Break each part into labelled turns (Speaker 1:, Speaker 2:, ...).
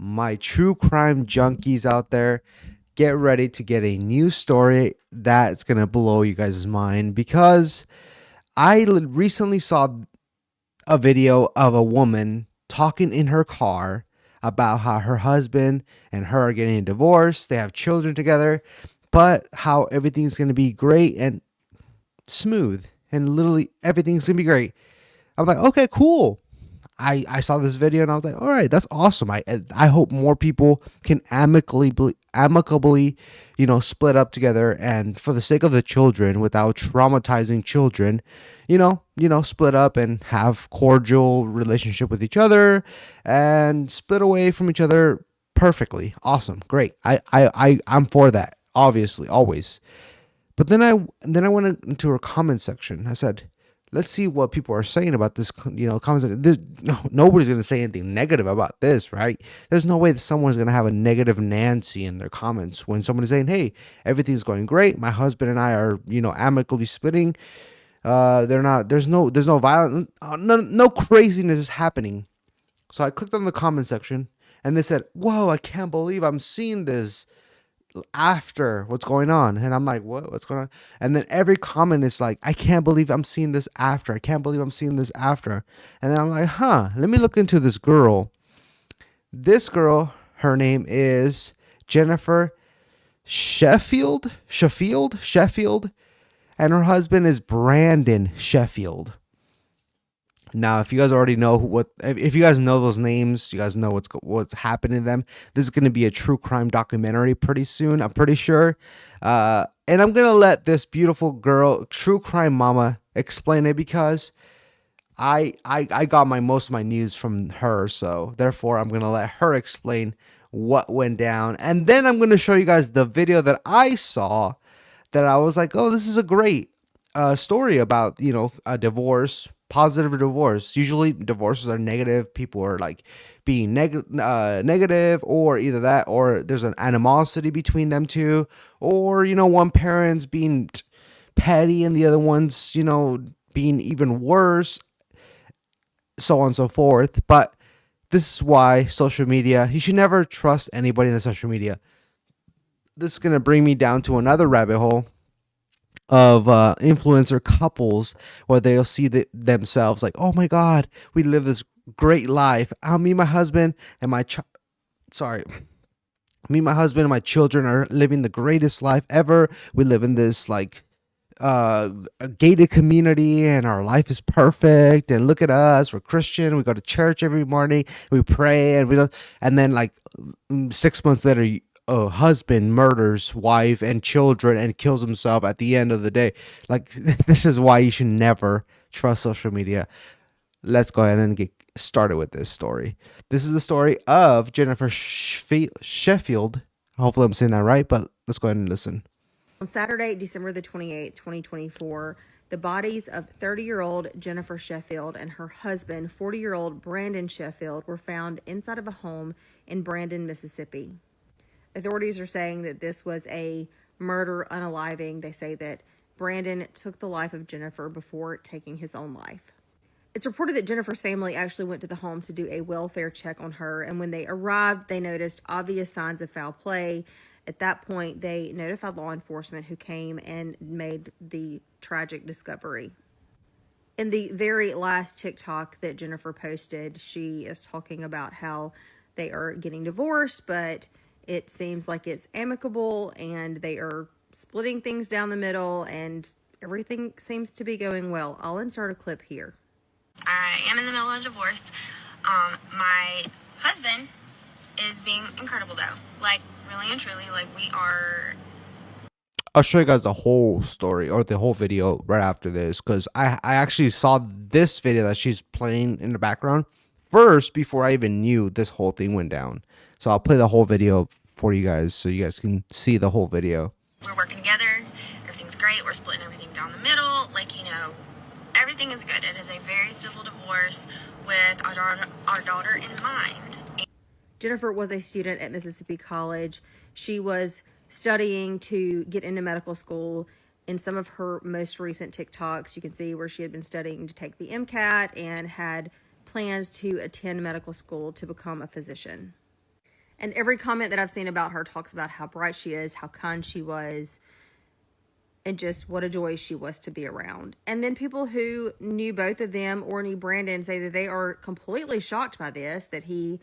Speaker 1: My true crime junkies out there, get ready to get a new story that's going to blow you guys' mind because recently saw a video of a woman talking in her car about how her husband and her are getting a divorce. They have children together, but how everything's going to be great and smooth and literally everything's going to be great. I'm like, okay, cool. I saw this video and I was like, all right, that's awesome. I hope more people can amicably, split up together and for the sake of the children, without traumatizing children, split up and have cordial relationship with each other and split away from each other perfectly. Awesome, great. I'm for that, obviously, always. But then I went into her comment section. I said, let's see what people are saying about this, comments. Nobody's going to say anything negative about this, right? There's no way that someone's going to have a negative Nancy in their comments when somebody's saying, hey, everything's going great. My husband and I are, amicably splitting. There's no violence, no craziness is happening. So I clicked on the comment section and they said, whoa, I can't believe I'm seeing this after what's going on. And I'm like, what's going on? And then every comment is like, I can't believe I'm seeing this after. I can't believe I'm seeing this after. And then I'm like, let me look into this girl. This girl, her name is Jennifer Sheffield, and her husband is Brandon Sheffield. Now, if you guys already know if you guys know those names, you guys know what's happening to them. This is going to be a true crime documentary pretty soon, I'm pretty sure. And I'm going to let this beautiful girl, true crime mama, explain it because I got most of my news from her. So therefore, I'm going to let her explain what went down. And then I'm going to show you guys the video that I saw that I was like, oh, this is a great story about, a divorce, positive divorce. Usually divorces are negative. People are like being negative, or either that, or there's an animosity between them two, or, one parent's being petty and the other one's, being even worse, so on and so forth. But this is why social media, you should never trust anybody in the social media. This is going to bring me down to another rabbit hole of influencer couples where they'll see themselves like, oh my God, we live this great life. Me, my husband, and my husband and my children are living the greatest life ever. We live in this like a gated community and our life is perfect. And look at us, we're Christian. We go to church every morning. We pray and then like 6 months later, a husband murders wife and children and kills himself at the end of the day. Like, this is why you should never trust social media. Let's go ahead and get started with this story. This is the story of Jennifer Sheffield. Hopefully I'm saying that right, but let's go ahead and listen.
Speaker 2: On Saturday, December the 28th, 2024, the bodies of 30-year-old Jennifer Sheffield and her husband, 40-year-old Brandon Sheffield, were found inside of a home in Brandon, Mississippi. Authorities are saying that this was a murder unaliving. They say that Brandon took the life of Jennifer before taking his own life. It's reported that Jennifer's family actually went to the home to do a welfare check on her, and when they arrived, they noticed obvious signs of foul play. At that point, they notified law enforcement, who came and made the tragic discovery. In the very last TikTok that Jennifer posted, she is talking about how they are getting divorced, but it seems like it's amicable and they are splitting things down the middle and everything seems to be going well. I'll insert a clip here.
Speaker 3: I am in the middle of a divorce. My husband is being incredible though. Like, really and truly, like, we are...
Speaker 1: I'll show you guys the whole story or the whole video right after this, because I actually saw this video that she's playing in the background first before I even knew this whole thing went down. So I'll play the whole video for you guys so you guys can see the whole video.
Speaker 3: We're working together. Everything's great. We're splitting everything down the middle. Like, everything is good. It is a very civil divorce with our daughter in mind.
Speaker 2: Jennifer was a student at Mississippi College. She was studying to get into medical school. In some of her most recent TikToks, you can see where she had been studying to take the MCAT and had plans to attend medical school to become a physician. And every comment that I've seen about her talks about how bright she is, how kind she was, and just what a joy she was to be around. And then people who knew both of them or knew Brandon say that they are completely shocked by this, that he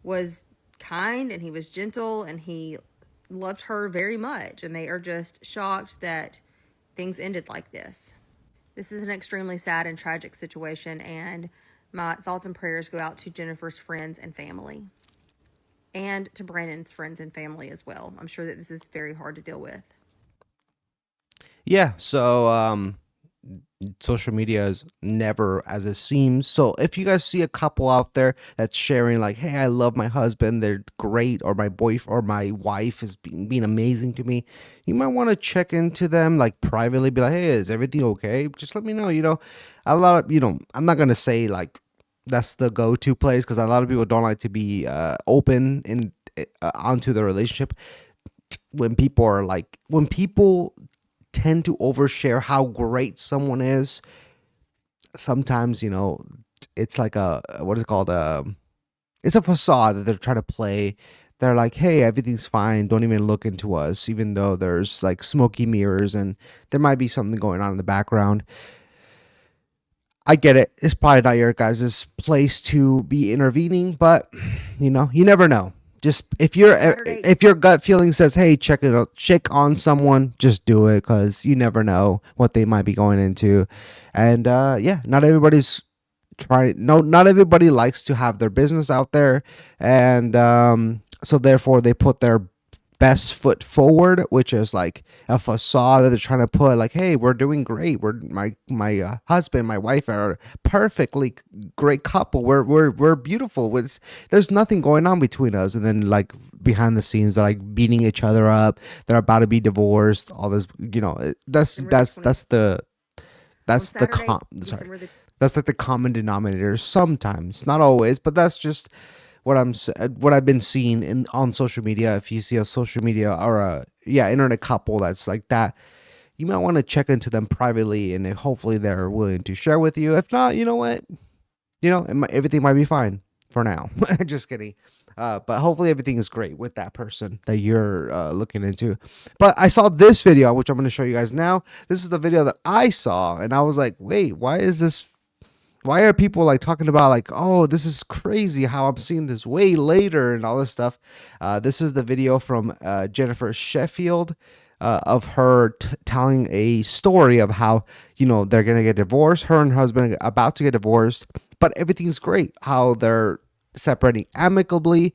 Speaker 2: was kind and he was gentle and he loved her very much. And they are just shocked that things ended like this. This is an extremely sad and tragic situation, and my thoughts and prayers go out to Jennifer's friends and family, and to Brandon's friends and family as well. I'm sure that this is very hard to deal with.
Speaker 1: Yeah, so social media is never as it seems. So if you guys see a couple out there that's sharing like, hey, I love my husband, they're great, or my boyfriend or my wife is being amazing to me, you might want to check into them like privately, be like, hey, is everything okay? Just let me know. A lot of, I'm not gonna say like that's the go-to place, because a lot of people don't like to be open in onto the relationship. When people tend to overshare how great someone is, sometimes it's like a, what is it called, it's a facade that they're trying to play. They're like, hey, everything's fine, don't even look into us, even though there's like smoky mirrors and there might be something going on in the background. I get it, it's probably not your guys' place to be intervening, but you never know. Just if your gut feeling says, hey, check on someone, just do it, because you never know what they might be going into. And yeah, not everybody's not everybody likes to have their business out there, and so therefore they put their best foot forward, which is like a facade that they're trying to put, like, hey, we're doing great, we're my husband, my wife are perfectly great couple, we're beautiful, there's nothing going on between us, and then like behind the scenes they're like beating each other up, they're about to be divorced, all this, that's the sorry, that's like the common denominator sometimes, not always, but that's just what I've been seeing on social media. If you see a social media or a internet couple that's like that, you might want to check into them privately, and hopefully they're willing to share with you. If not, you know what, everything might be fine for now. Just kidding. But hopefully everything is great with that person that you're looking into. But I saw this video, which I'm going to show you guys now. This is the video that I saw, and I was like, wait, why are people like talking about like, oh, this is crazy how I'm seeing this way later and all this stuff? This is the video from Jennifer Sheffield, of her telling a story of how, they're going to get divorced. Her and her husband are about to get divorced, but everything's great. How they're separating amicably.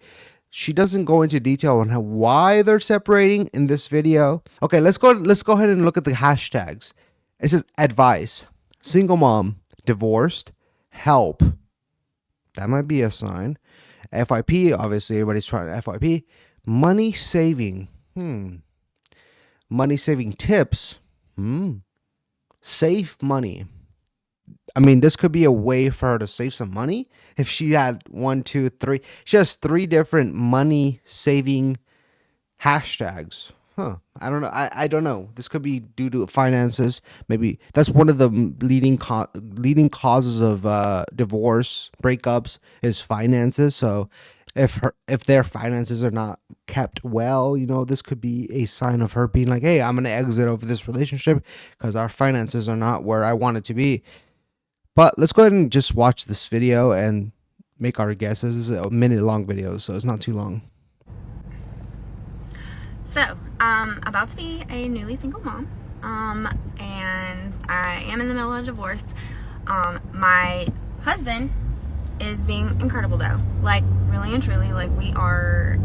Speaker 1: She doesn't go into detail on why they're separating in this video. Okay, let's go ahead and look at the hashtags. It says advice, single mom, divorced, help. That might be a sign. FYP, obviously everybody's trying FYP. Money saving. Money saving tips. Save money. I mean, this could be a way for her to save some money. If she had 1, 2, 3, she has 3 different money saving hashtags. I don't know. I don't know. This could be due to finances. Maybe that's one of the leading causes of divorce, breakups, is finances. So if their finances are not kept well, this could be a sign of her being like, hey, I'm gonna exit over this relationship because our finances are not where I want it to be. But let's go ahead and just watch this video and make our guesses. This is a minute-long video, so it's not too long.
Speaker 3: So, about to be a newly single mom, and I am in the middle of a divorce. My husband is being incredible though, like really and truly, like we're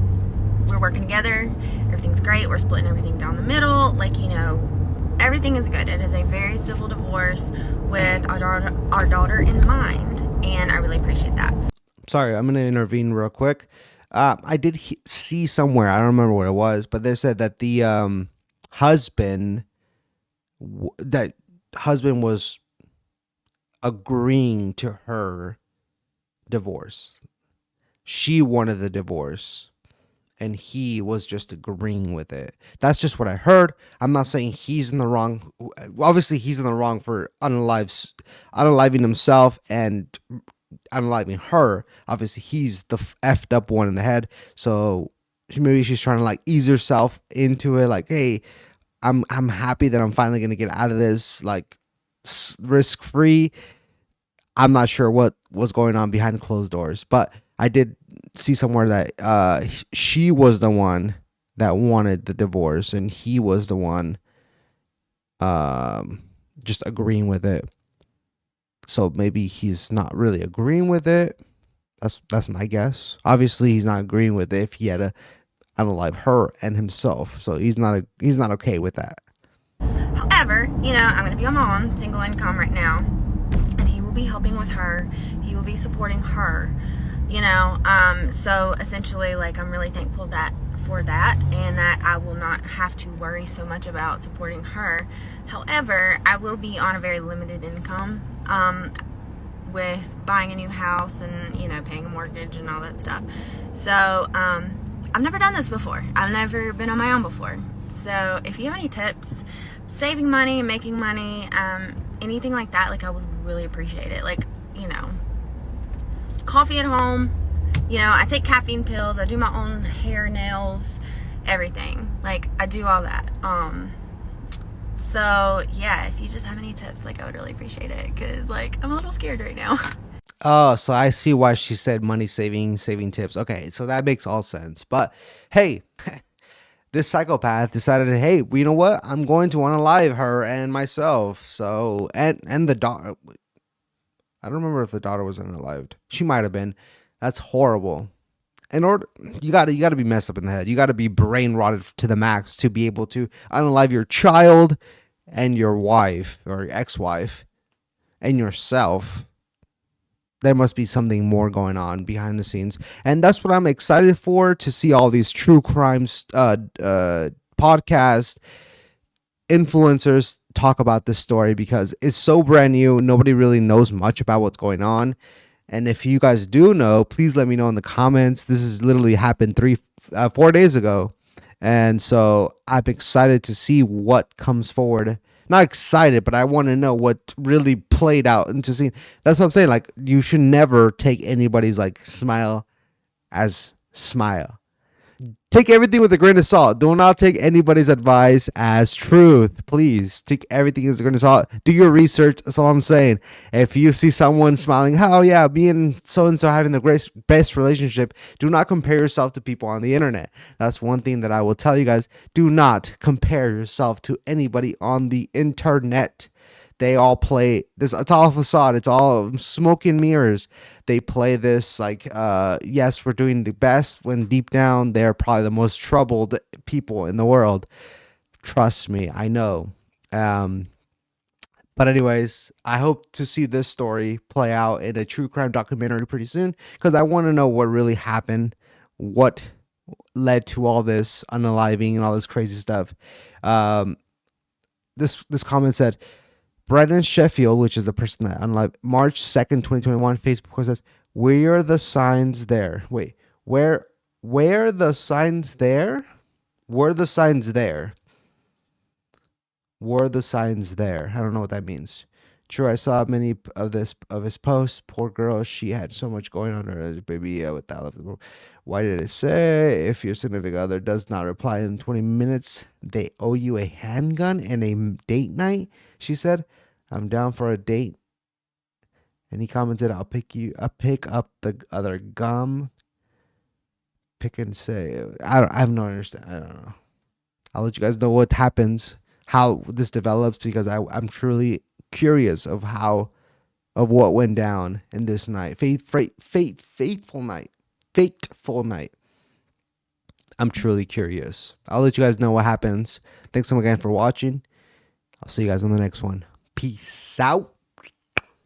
Speaker 3: working together, everything's great, we're splitting everything down the middle, like, everything is good. It is a very civil divorce with our daughter in mind, and I really appreciate that.
Speaker 1: Sorry, I'm going to intervene real quick. I did see somewhere, I don't remember what it was, but they said that the husband was agreeing to her divorce. She wanted the divorce, and he was just agreeing with it. That's just what I heard. I'm not saying he's in the wrong. Obviously, he's in the wrong for unaliving himself and unaliving her. Obviously, he's the effed up one in the head. So maybe she's trying to like ease herself into it. Like, hey, I'm happy that I'm finally gonna get out of this, like risk free. I'm not sure what was going on behind closed doors, but I did see somewhere that she was the one that wanted the divorce, and he was the one just agreeing with it. So maybe he's not really agreeing with it. That's my guess. Obviously, he's not agreeing with it if he had to unalive her and himself. So he's not okay with that.
Speaker 3: However, I'm going to be a mom, single income right now, and he will be helping with her. He will be supporting her, so essentially, like, I'm really thankful for that, and that I will not have to worry so much about supporting her. However, I will be on a very limited income, with buying a new house and, paying a mortgage and all that stuff. So, I've never done this before. I've never been on my own before. So if you have any tips, saving money and making money, anything like that, like, I would really appreciate it. Like, coffee at home, I take caffeine pills, I do my own hair, nails, everything. Like, I do all that. So yeah, if you just have any tips, like, I would really appreciate it, because, like, I'm a little scared right now.
Speaker 1: Oh, so I see why she said money saving tips. Okay, so that makes all sense. But hey, this psychopath decided, hey, you know what? I'm going to unalive her and myself. So and the daughter. I don't remember if the daughter was unalived. She might have been. That's horrible. In order, you gotta be messed up in the head. You gotta be brain rotted to the max to be able to unalive your child and your wife or ex-wife and yourself. There must be something more going on behind the scenes, and that's what I'm excited for, to see all these true crimes podcast influencers talk about this story, because it's so brand new. Nobody really knows much about what's going on, and if you guys do know, please let me know in the comments. This has literally happened 4 days ago, and so I'm excited to see what comes forward. Not excited, but I want to know what really played out into scene. That's what I'm saying. Like, you should never take anybody's like smile as smile. Take everything with a grain of salt. Do not take anybody's advice as truth. Please take everything as a grain of salt. Do your research. That's all I'm saying. If you see someone smiling, oh yeah, me and so and so having the best relationship, do not compare yourself to people on the internet. That's one thing that I will tell you guys. Do not compare yourself to anybody on the internet. They all play this. It's all a facade. It's all smoke and mirrors. They play this like, yes, we're doing the best, when deep down they're probably the most troubled people in the world. Trust me, I know. But anyways, I hope to see this story play out in a true crime documentary pretty soon, because I want to know what really happened, what led to all this unaliving and all this crazy stuff. This comment said, Brendan Sheffield, which is the person that unlived, March 2nd, 2021, Facebook says, where the signs there? Wait, where the signs there? Were the signs there? Were the signs there? I don't know what that means. True, I saw many of his posts. Poor girl, she had so much going on her baby with that left the room. Why did it say, if your significant other does not reply in 20 minutes, they owe you a handgun and a date night? She said, I'm down for a date. And he commented, I'll pick up the other gum. Pick and say. I have no understand. I don't know. I'll let you guys know what happens, how this develops, because I'm truly curious of what went down in this night. Fateful night. I'm truly curious. I'll let you guys know what happens. Thanks so much again for watching. I'll see you guys on the next one. Peace out.